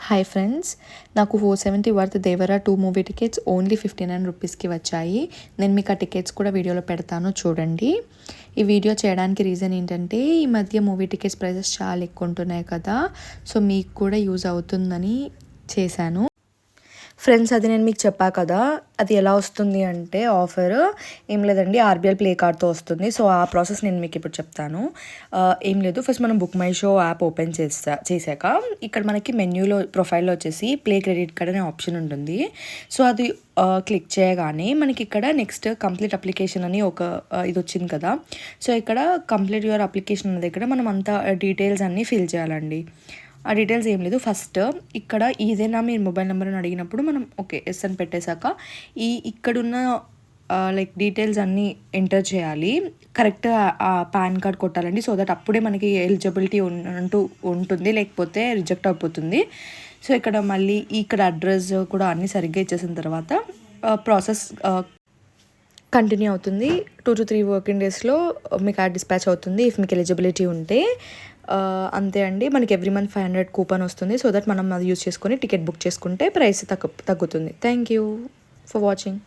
Hi friends, నాకు 470 worth Devara 2 movie tickets only 59 రూపీస్కి వచ్చాయి. నేను మీకు ఆ టికెట్స్ కూడా వీడియోలో పెడతాను, చూడండి. ఈ వీడియో చేయడానికి రీజన్ ఏంటంటే, ఈ మధ్య మూవీ టికెట్స్ ప్రైసెస్ చాలా ఎక్కువ ఉంటున్నాయి కదా, సో మీకు కూడా యూజ్ అవుతుందని చేశాను. ఫ్రెండ్స్, అది నేను మీకు చెప్పా కదా, అది ఎలా వస్తుంది అంటే ఆఫర్ ఏం లేదండి, ఆర్బిఎల్ ప్లే కార్డ్తో వస్తుంది. సో ఆ ప్రాసెస్ నేను మీకు ఇప్పుడు చెప్తాను. ఏం లేదు, ఫస్ట్ మనం book my show app open చేశాక ఇక్కడ మనకి మెన్యూలో ప్రొఫైల్లో వచ్చేసి ప్లే క్రెడిట్ కార్డ్ అనే ఆప్షన్ ఉంటుంది. సో అది క్లిక్ చేయగానే మనకి ఇక్కడ నెక్స్ట్ కంప్లీట్ అప్లికేషన్ అని ఒక ఇది వచ్చింది కదా. సో ఇక్కడ కంప్లీట్ యువర్ అప్లికేషన్ అన్న దగ్గర మనం అంతా డీటెయిల్స్ అన్నీ ఫిల్ చేయాలండి. ఆ డీటెయిల్స్ ఏం లేదు, ఫస్ట్ ఇక్కడ ఇదేనా మీరు మొబైల్ నెంబర్ అని అడిగినప్పుడు మనం ఓకే ఎస్ అని పెట్టేశాక ఇక్కడున్న లైక్ డీటెయిల్స్ అన్నీ ఎంటర్ చేయాలి. కరెక్ట్గా ఆ పాన్ కార్డ్ కొట్టాలండి. సో దట్ అప్పుడే మనకి ఎలిజిబిలిటీ అంటూ ఉంటుంది, లేకపోతే రిజెక్ట్ అయిపోతుంది. సో ఇక్కడ మళ్ళీ ఇక్కడ అడ్రస్ కూడా అన్నీ సరిగ్గా ఇచ్చేసిన తర్వాత ప్రాసెస్ కంటిన్యూ అవుతుంది. 2 to 3 వర్కింగ్ డేస్లో మీకు ఆ డిస్పాచ్ అవుతుంది, ఇఫ్ మీకు ఎలిజిబిలిటీ ఉంటే. అంతే అండి, మనకి ఎవ్రీ మంత్ 500 కూపన్ వస్తుంది. సో దట్ మనం అది యూజ్ చేసుకొని టికెట్ బుక్ చేసుకుంటే ప్రైస్ తగ్గుతుంది. Thank you for watching.